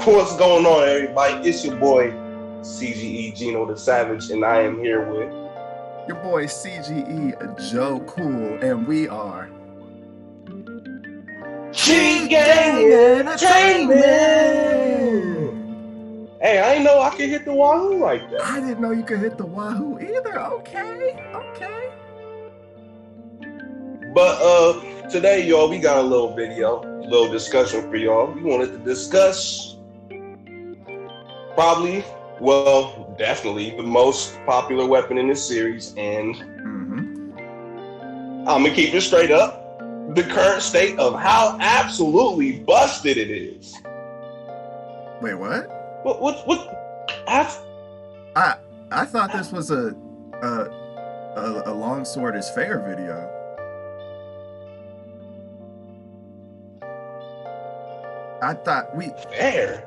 What's going on, everybody? It's your boy, CGE Gino the Savage, and I am here with your boy CGE Joe Cool, and we are G Gang Entertainment. Hey, I didn't know I could hit the wahoo like that. I didn't know you could hit the wahoo either. Okay. But today, y'all, we got a little video, a little discussion for y'all. We wanted to discuss definitely the most popular weapon in this series, and I'm gonna keep it straight up. The current state of how absolutely busted it is. Wait, what? What? I thought this was a longsword is fair video. I thought we fair.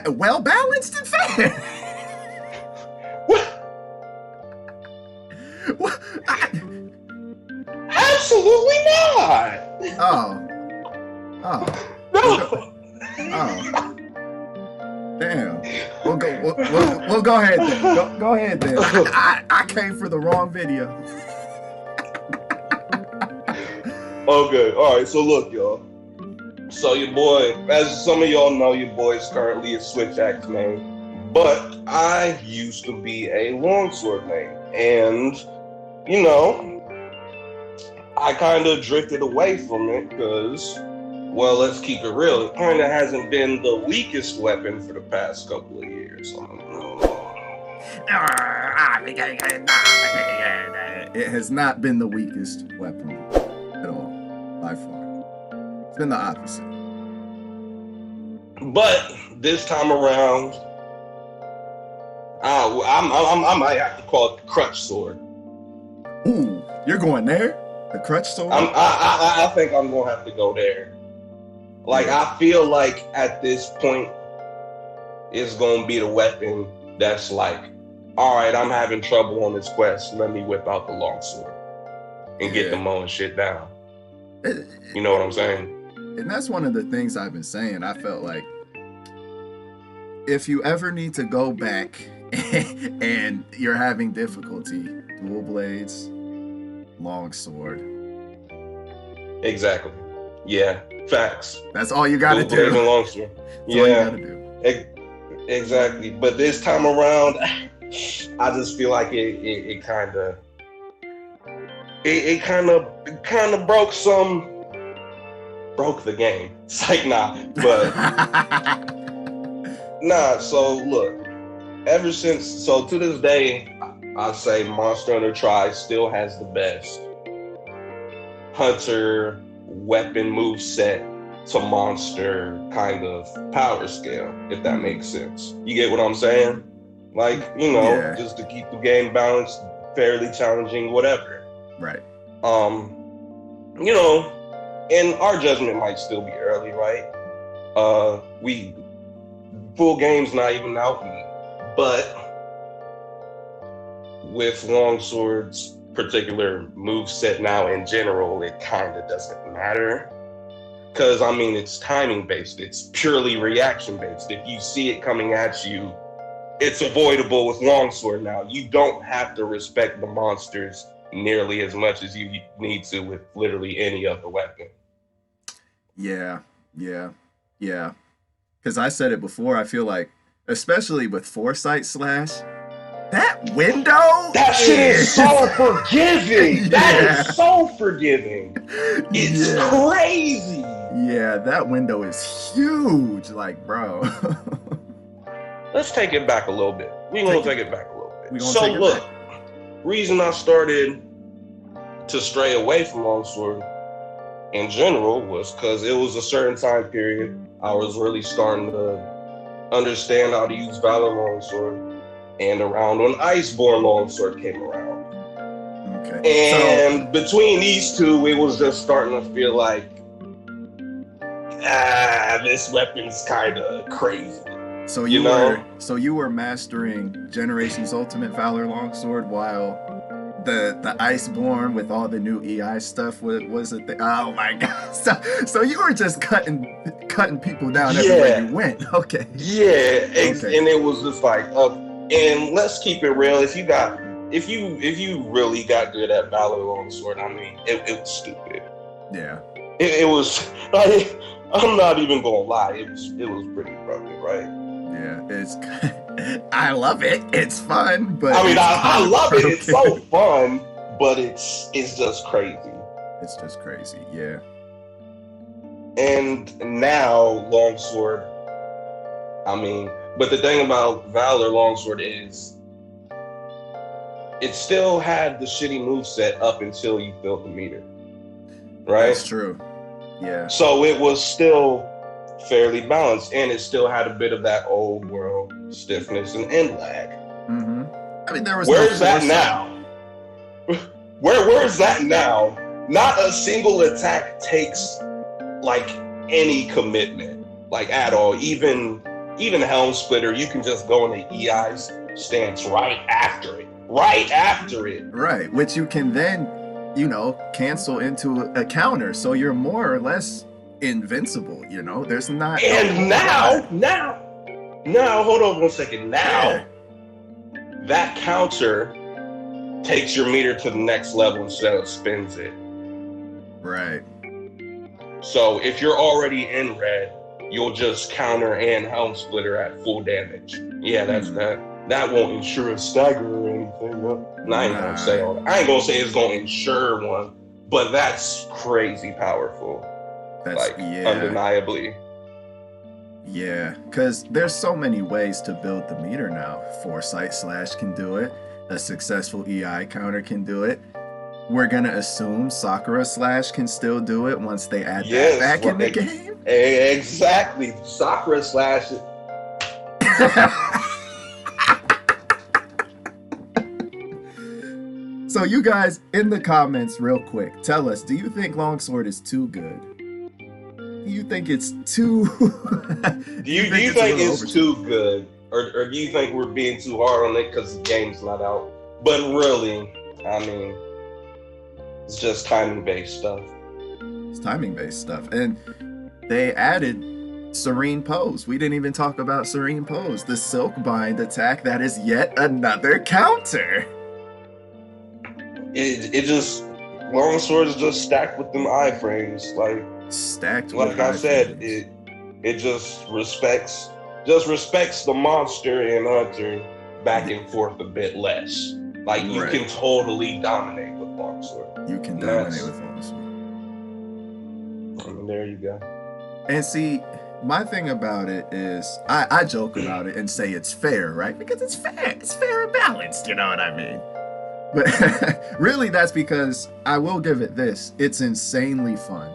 Well balanced and fair. What? Absolutely not. Oh. No. Oh. Damn. We'll go ahead then. Go ahead then. I came for the wrong video. Okay. All right. So look, y'all. So your boy, as some of y'all know, your boy is currently a switch axe main, but I used to be a longsword main, and I kind of drifted away from it because, well, let's keep it real, it kind of hasn't been the weakest weapon for the past couple of years. It has not been the weakest weapon at all, by far. It's been the opposite. But this time around, I might have to call it the crutch sword. Ooh, you're going there? The crutch sword? I think I'm going to have to go there. Like, I feel like at this point, it's going to be the weapon that's like, all right, I'm having trouble on this quest. Let me whip out the longsword and get the mowing shit down. You know what I'm saying? And that's one of the things I've been saying. I felt like if you ever need to go back and you're having difficulty, dual blades, longsword. Exactly. Yeah. Facts. That's all you gotta do. Dual blade and longsword. That's all you gotta do. Exactly. But this time around, I just feel like it kind of broke the game. It's like, nah, but nah. So look, to this day, I say Monster Hunter Tri still has the best hunter weapon move set to monster kind of power scale, if that makes sense. You get what I'm saying? Like, just to keep the game balanced, fairly challenging, whatever. Right. And our judgment might still be early, right? Full game's not even out yet, but with longsword's particular move set now in general, it kind of doesn't matter. Because, it's timing based. It's purely reaction based. If you see it coming at you, it's avoidable with longsword now. You don't have to respect the monsters nearly as much as you need to with literally any other weapon. Yeah. Because I said it before, I feel like, especially with Foresight Slash, that window... That shit is so forgiving! That is so forgiving! It's crazy! Yeah, that window is huge, like, bro. Let's take it back a little bit. We're going to take it back a little bit. So look, reason I started to stray away from longsword in general was because it was a certain time period I was really starting to understand how to use Valor longsword, and around when Iceborne longsword came around. Okay. And between these two, it was just starting to feel like, this weapon's kind of crazy. So you were mastering Generations Ultimate Valor Longsword while the Iceborne with all the new EI stuff was a thing. Oh my god! So you were just cutting people down everywhere you went. Okay. Yeah, Okay. And it was just like, and let's keep it real. If you really got good at Valor Longsword, I mean, it was stupid. Yeah. It was. Like, I'm not even gonna lie. It was pretty broken, right? Yeah, it's. I love it. It's fun, but I mean, I love it. It's so fun, but it's just crazy. It's just crazy, yeah. And now Longsword, I mean, but the thing about Valor Longsword is it still had the shitty moveset up until you filled the meter. Right? That's true. Yeah. So it was still fairly balanced, and it still had a bit of that old world stiffness and end lag. Mm-hmm. I mean, there was. Where's that now? Where's that now? Not a single attack takes like any commitment, like at all. Even Helm Splitter, you can just go in the EI's stance right after it. Right, which you can then, cancel into a counter, so you're more or less invincible. There's not. And now, hold on 1 second. Now, that counter takes your meter to the next level instead of spins it. Right. So if you're already in red, you'll just counter and Helm Splitter at full damage. Yeah, that's that. That won't ensure a stagger or anything. No, I ain't gonna say all that. I ain't gonna say it's gonna ensure one, but that's crazy powerful. That's undeniably. Yeah, because there's so many ways to build the meter now. Foresight Slash can do it. A successful EI counter can do it. We're gonna assume Sakura Slash can still do it once they add that back in the game. Exactly, Sakura Slash. So you guys in the comments, real quick, tell us: do you think Longsword is too good? Do you think it's too? do you think it's too good, or do you think we're being too hard on it because the game's not out? But really, I mean, it's just timing-based stuff. It's timing-based stuff, and they added Serene Pose. We didn't even talk about Serene Pose, the Silk Bind attack that is yet another counter. It just Longsword is just stacked with them iframes, like stacked. Like I said, it just respects the monster and hunter back and forth a bit less. Like you can totally dominate with Longsword. You can dominate with Longsword. I mean, there you go. And see, my thing about it is, I joke about it and say it's fair, right? Because it's fair. It's fair and balanced. You know what I mean? But really, that's because I will give it this. It's insanely fun.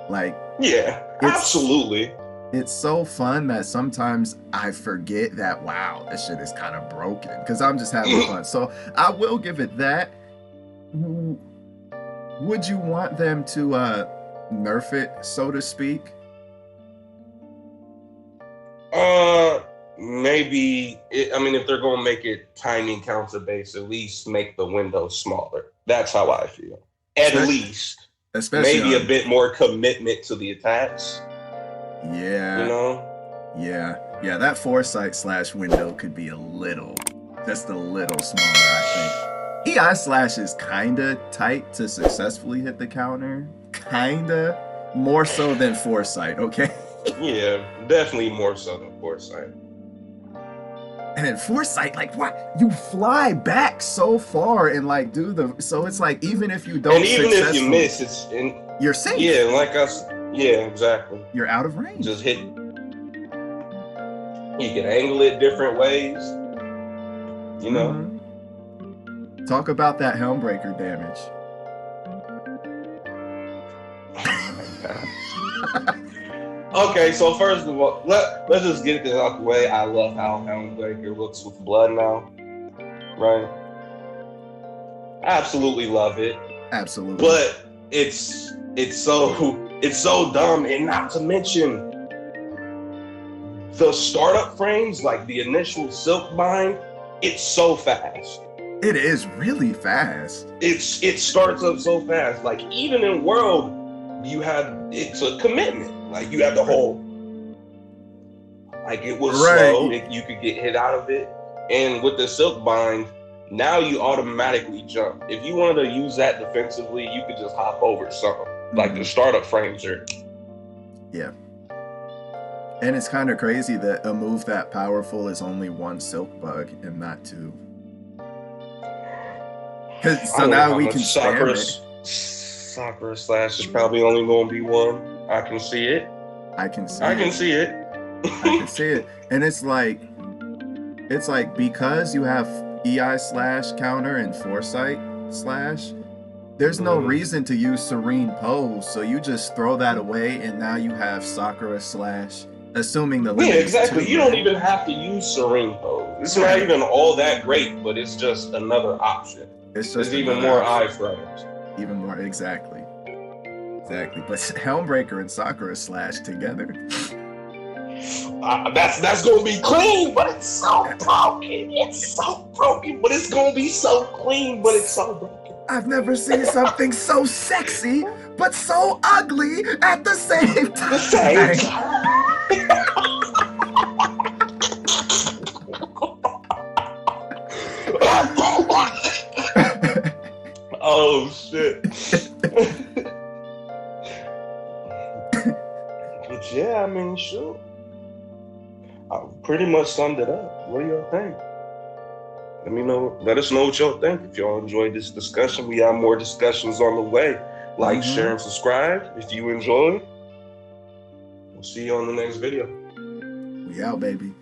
Like, yeah, absolutely. It's so fun that sometimes I forget that, wow, this shit is kind of broken because I'm just having fun. So I will give it that. Would you want them to nerf it, so to speak? Maybe. If they're gonna make it timing counter based, at least make the window smaller. That's how I feel. At least, maybe a bit more commitment to the attacks. Yeah. Yeah. That Foresight Slash window could be just a little smaller, I think. EI Slash is kinda tight to successfully hit the counter. Kinda more so than Foresight. Okay. Yeah, definitely more so than Foresight. And then Foresight, like, what? You fly back so far and like so it's like even if you don't, and even if you miss, you're safe. Yeah, exactly. You're out of range. Just hit. You can angle it different ways. You know. Mm-hmm. Talk about that Helmbreaker damage. Okay, so first of all, let's just get this out the way. I love how Helmbreaker looks with blood now. Right? Absolutely love it. Absolutely. But it's so dumb, and not to mention the startup frames, like the initial Silk Bind, it's so fast. It is really fast. It starts up so fast. Like even in World, it's a commitment. Like you have the whole, like it was slow. You could get hit out of it. And with the silk bind, now you automatically jump. If you wanted to use that defensively, you could just hop over something. Like the startup frames are. Yeah. And it's kind of crazy that a move that powerful is only one silk bug and not two. So now we can spam it. Sakura Slash is probably only going to be one. I can see it. I can see it. And it's like because you have EI slash counter and Foresight slash, there's no reason to use Serene Pose. So you just throw that away, and now you have Sakura slash. Assuming the limit. Yeah, exactly. You don't even have to use Serene Pose. It's not even all that great, but it's just another option. It's just even more iframes. Even more, exactly. But Helmbreaker and Sakura slash together. That's gonna be clean, but it's so broken. It's so broken, but it's gonna be so clean, but it's so broken. I've never seen something so sexy, but so ugly at the same time. Oh shit. But yeah, I mean, sure. I pretty much summed it up. What do y'all think? Let me know. Let us know what y'all think. If y'all enjoyed this discussion, we have more discussions on the way. Like, share, and subscribe if you enjoy. We'll see you on the next video. We out, baby.